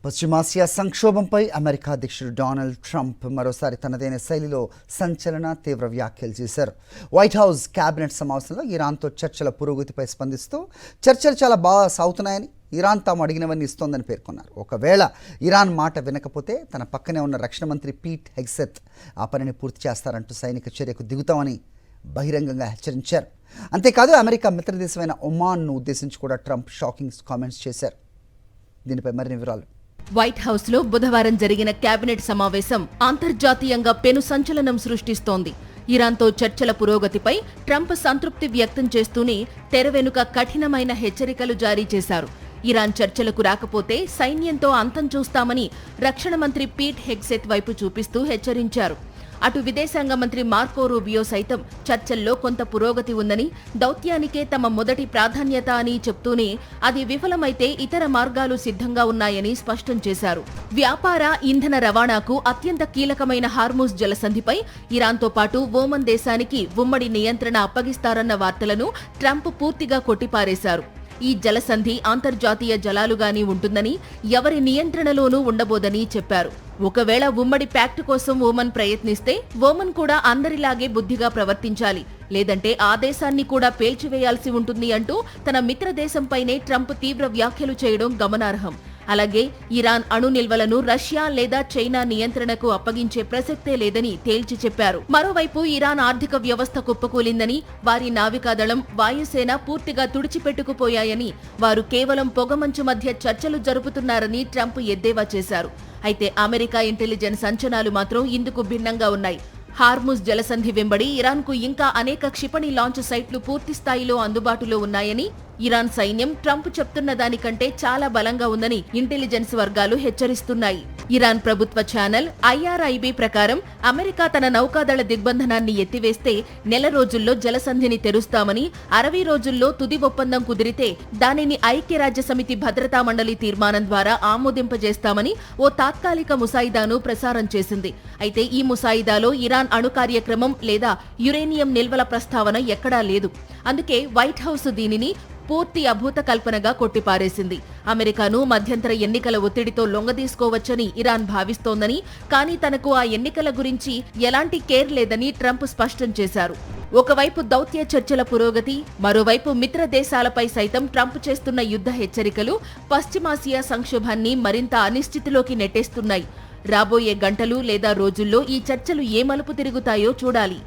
పశ్చిమాసియా సంక్షోభంపై అమెరికా అధ్యక్షుడు Donald Trump మరోసారి తనదైన శైలిలో సంచలన తీవ్ర వ్యాఖ్యలు చేశారు. వైట్ హౌస్ కేబినెట్ సమావేశంలో ఇరాన్తో చర్చల పురోగతిపై స్పందిస్తూ చర్చలు చాలా బాగా సాగుతున్నాయని, ఇరాన్ తాము అడిగినవన్నీ ఇస్తోందని పేర్కొన్నారు. ఒకవేళ ఇరాన్ మాట వినకపోతే తన పక్కనే ఉన్న రక్షణ మంత్రి పీట్ హెగ్సెత్ ఆ పనిని పూర్తి చేస్తారంటూ సైనిక చర్యకు దిగుతామని బహిరంగంగా హెచ్చరించారు. అంతేకాదు అమెరికా మిత్రదేశమైన ఒమాన్ను ఉద్దేశించి కూడా ట్రంప్ షాకింగ్ కామెంట్స్ చేశారు. దీనిపై మరిన్ని వివరాలు. వైట్ హౌస్ లో బుధవారం జరిగిన కేబినెట్ సమావేశం అంతర్జాతీయంగా పెను సంచలనం సృష్టిస్తోంది. ఇరాన్తో చర్చల పురోగతిపై ట్రంప్ సంతృప్తి వ్యక్తం చేస్తూనే తెర వెనుక కఠినమైన హెచ్చరికలు జారీ చేశారు. ఇరాన్ చర్చలకు రాకపోతే సైన్యంతో అంతం చూస్తామని రక్షణ మంత్రి పీట్ హెగ్సెత్ వైపు చూపిస్తూ హెచ్చరించారు. అటు విదేశాంగ మంత్రి మార్కో రూబియో సైతం చర్చల్లో కొంత పురోగతి ఉందని, దౌత్యానికే తమ మొదటి ప్రాధాన్యత అని చెప్తూనే అది విఫలమైతే ఇతర మార్గాలు సిద్ధంగా ఉన్నాయని స్పష్టం చేశారు. వ్యాపార, ఇంధన రవాణాకు అత్యంత కీలకమైన హార్ముజ్ జలసంధిపై ఇరాన్తో పాటు ఓమన్ దేశానికి ఉమ్మడి నియంత్రణ అప్పగిస్తారన్న వార్తలను ట్రంప్ పూర్తిగా కొట్టిపారేశారు. ఈ జలసంధి అంతర్జాతీయ జలాలుగాని ఉంటుందని, ఎవరి నియంత్రణలోనూ ఉండబోదని చెప్పారు. ఒకవేళ ఉమ్మడి ప్యాక్ట్ కోసం ఓమన్ ప్రయత్నిస్తే ఓమన్ కూడా అందరిలాగే బుద్ధిగా ప్రవర్తించాలి, లేదంటే ఆ దేశాన్ని కూడా పేల్చివేయాల్సి ఉంటుంది అంటూ తన మిత్ర దేశంపైనే ట్రంప్ తీవ్ర వ్యాఖ్యలు చేయడం గమనార్హం. అలాగే ఇరాన్ అణు నిల్వలను రష్యా లేదా చైనా నియంత్రణకు అప్పగించే ప్రసక్తే లేదని తేల్చి చెప్పారు. మరోవైపు ఇరాన్ ఆర్థిక వ్యవస్థ కుప్పకూలిందని, వారి నావికాదళం, వాయుసేన పూర్తిగా తుడిచిపెట్టుకుపోయాయని, వారు కేవలం పొగమంచు మధ్య చర్చలు జరుపుతున్నారని ట్రంప్ ఎద్దేవా చేశారు. అయితే అమెరికా ఇంటెలిజెన్స్ అంచనాలు మాత్రం ఇందుకు భిన్నంగా ఉన్నాయి. హార్ముజ్ జలసంధి వెంబడి ఇరాన్కు ఇంకా అనేక క్షిపణి లాంచ్ సైట్లు పూర్తి స్థాయిలో అందుబాటులో ఉన్నాయని, ఇరాన్ సైన్యం ట్రంప్ చెప్తున్న దానికంటే చాలా బలంగా ఉందని ఇంటెలిజెన్స్ వర్గాలు హెచ్చరిస్తున్నాయి. ఇరాన్ ప్రభుత్వ ఛానల్ IRIB ప్రకారం అమెరికా తన నౌకాదళ దిగ్బంధనాన్ని ఎత్తివేస్తే నెల రోజుల్లో జలసంధిని తెరుస్తామని, 60 రోజుల్లో తుది ఒప్పందం కుదిరితే దానిని ఐక్యరాజ్యసమితి భద్రతా మండలి తీర్మానం ద్వారా ఆమోదింపజేస్తామని ఓ తాత్కాలిక ముసాయిదాను ప్రసారం చేసింది. అయితే ఈ ముసాయిదాలో ఇరాన్ అణు కార్యక్రమం లేదా యురేనియం నిల్వల ప్రస్తావన ఎక్కడా లేదు. అందుకే వైట్ హౌస్ దీనిని పూర్తి అభూత కల్పనగా కొట్టిపారేసింది. అమెరికాను మధ్యంతర ఎన్నికల ఒత్తిడితో లొంగదీసుకోవచ్చని ఇరాన్ భావిస్తోందని, కానీ తనకు ఆ ఎన్నికల గురించి ఎలాంటి కేర్ లేదని ట్రంప్ స్పష్టం చేశారు. ఒకవైపు దౌత్య చర్చల పురోగతి, మరోవైపు మిత్ర దేశాలపై సైతం ట్రంప్ చేస్తున్న యుద్ధ హెచ్చరికలు పశ్చిమాసియా సంక్షోభాన్ని మరింత అనిశ్చితిలోకి నెట్టేస్తున్నాయి. రాబోయే గంటలు లేదా రోజుల్లో ఈ చర్చలు ఏ మలుపు తిరుగుతాయో చూడాలి.